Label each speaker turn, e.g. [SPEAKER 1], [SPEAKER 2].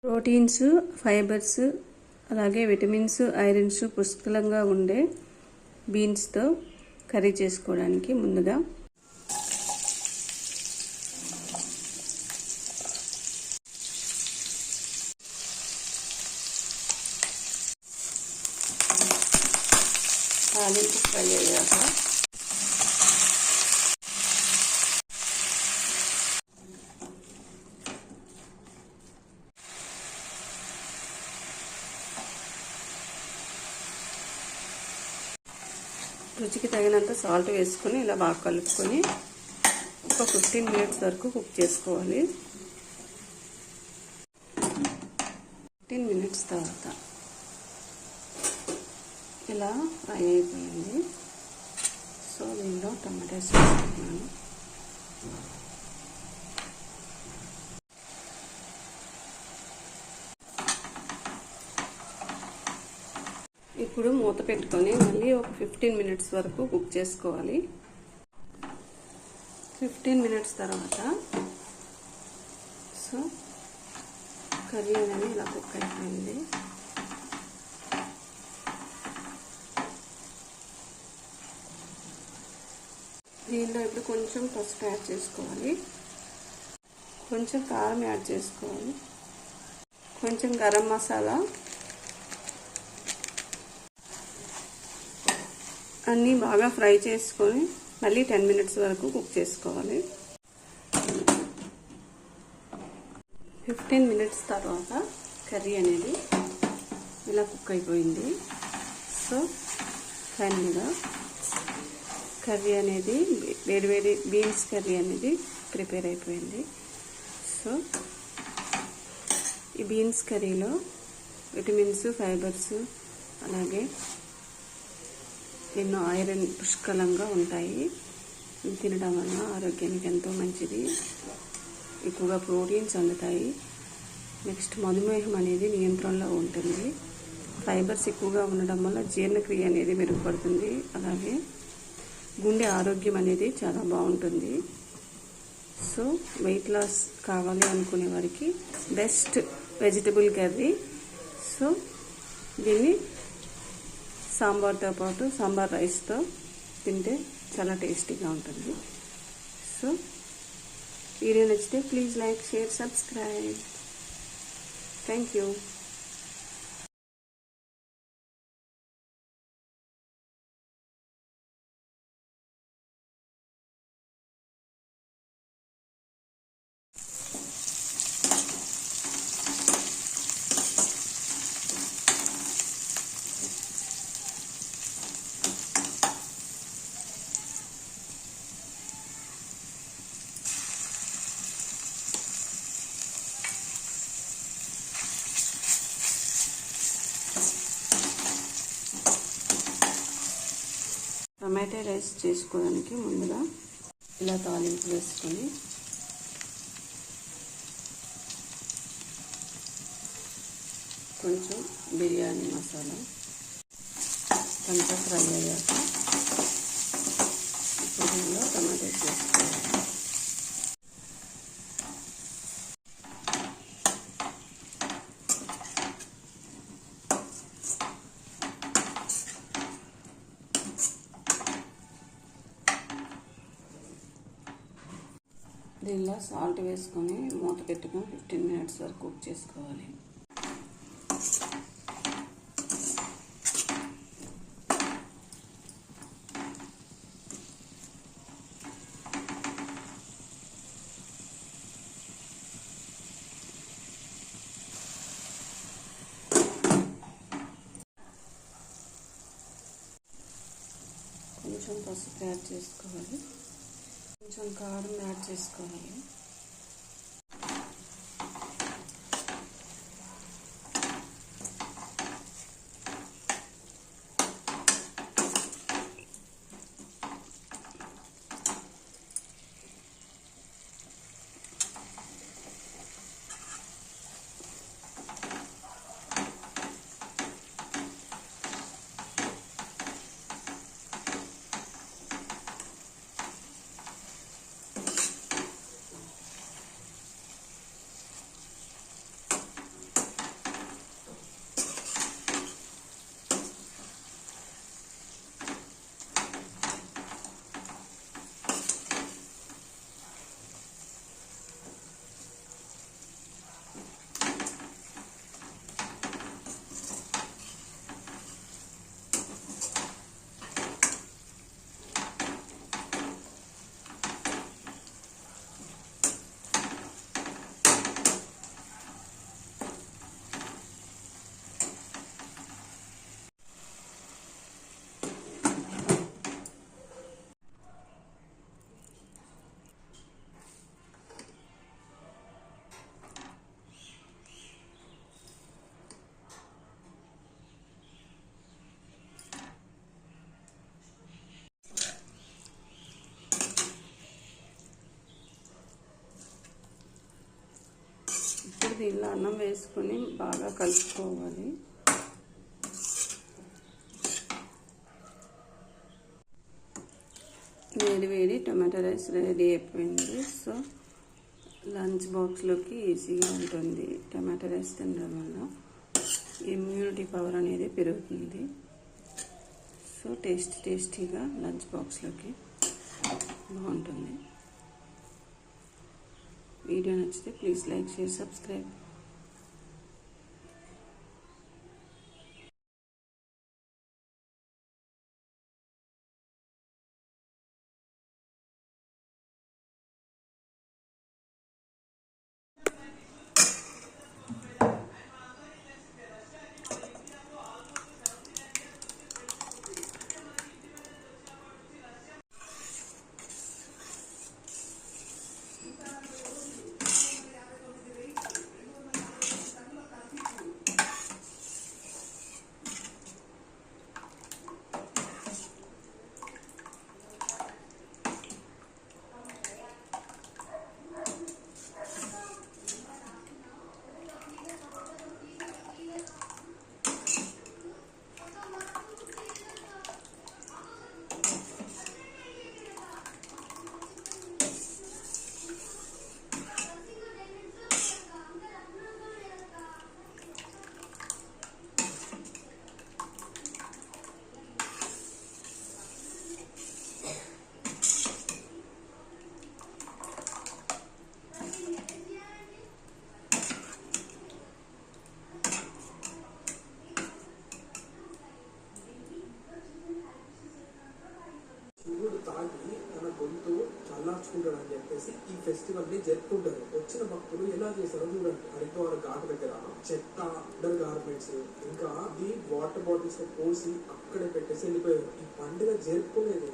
[SPEAKER 1] Proteins, fibres, అలాగే vitamins, irons పుష్కలంగా ఉండే బీన్స్తో కర్రీ చేసుకోవడానికి ముందుగా తాలింపు ఫ్రై అయ్యాక రుచికి తగినంత సాల్ట్ వేసుకొని ఇలా బాగా కలుపుకొని ఒక 15 మినిట్స్ వరకు కుక్ చేసుకోవాలి. 15 మినిట్స్ తర్వాత ఇలా ఫ్రై అయిపోయింది. సో దీనిలో టమాటాస్ వేసుకుంటున్నాను. ఇప్పుడు మూత పెట్టుకొని మళ్ళీ ఒక 15 మినిట్స్ వరకు కుక్ చేసుకోవాలి. 15 మినిట్స్ తర్వాత సో కర్రీ అనేది ఇలా కుక్ అయిపోయింది. దీనిలో ఇప్పుడు కొంచెం పసుపు యాడ్ చేసుకోవాలి, కొంచెం కారం యాడ్ చేసుకోవాలి, కొంచెం గరం మసాలా, అన్నీ బాగా ఫ్రై చేసుకొని మళ్ళీ 10 మినిట్స్ వరకు కుక్ చేసుకోవాలి. 15 మినిట్స్ తర్వాత కర్రీ అనేది ఇలా కుక్ అయిపోయింది. సో ఫైనల్గా కర్రీ అనేది వేడివేడి బీన్స్ కర్రీ అనేది ప్రిపేర్ అయిపోయింది. సో ఈ బీన్స్ కర్రీలో విటమిన్స్, ఫైబర్స్, అలాగే ఎన్నో ఐరన్ పుష్కలంగా ఉంటాయి. ఇవి తినడం వల్ల ఆరోగ్యానికి ఎంతో మంచిది. ఎక్కువగా ప్రోటీన్స్ అందుతాయి. నెక్స్ట్ మధుమేహం అనేది నియంత్రణలో ఉంటుంది. ఫైబర్స్ ఎక్కువగా ఉండడం వల్ల జీర్ణక్రియ అనేది మెరుగుపడుతుంది. అలాగే గుండె ఆరోగ్యం అనేది చాలా బాగుంటుంది. సో వెయిట్ లాస్ కావాలి అనుకునే వారికి బెస్ట్ వెజిటబుల్ కర్రీ. సో దీన్ని సాంబార్తో పాటు సాంబార్ రైస్తో తింటే చాలా టేస్టీగా ఉంటుంది. సో వీడియో నచ్చితే please like, share, subscribe. Thank you. Tomato rice చేసుకోవడానికి ముందుగా ఇలా తాలింపు వేసుకొని కొంచెం బిర్యానీ మసాలా కొంచెం ఫ్రై అయ్యాక ఇప్పుడు దీనిలో టమాటాస్ వేసుకోవాలి. దీనిలో సాల్ట్ వేసుకొని మూత పెట్టుకొని 15 మినిట్స్ వరకు కుక్ చేసుకోవాలి. కొంచెం పసుపు యాడ్ చేసుకోవాలి, కొంచెం కారం యాడ్ చేసుకోవాలి. దీనిలో అన్నం వేసుకొని బాగా కలుపుకోవాలి. వేడి వేడి టమాటా రైస్ రెడీ అయిపోయింది. సో లంచ్ బాక్స్లోకి ఈజీగా ఉంటుంది. టమాటా రైస్ తినడం వల్ల ఇమ్యూనిటీ పవర్ అనేది పెరుగుతుంది. సో టేస్టీగా లంచ్ బాక్స్లోకి బాగుంటుంది. వీడియో నచ్చితే ప్లీజ్ లైక్, షేర్, సబ్స్క్రైబ్.
[SPEAKER 2] తాగి తన గొంతు చల్లార్చుకుంటాడు అని చెప్పేసి ఈ ఫెస్టివల్ ని జరుపుకుంటారు. వచ్చిన భక్తులు ఎలా చేశారో చూడండి. హరిద్వార్ ఘాట్ దగ్గర చెత్త, అండర్ గార్మెంట్స్, ఇంకా ఈ వాటర్ బాటిల్స్ పోసి అక్కడే పెట్టేసి వెళ్ళిపోయారు. ఈ పండుగ జరుపుకునేది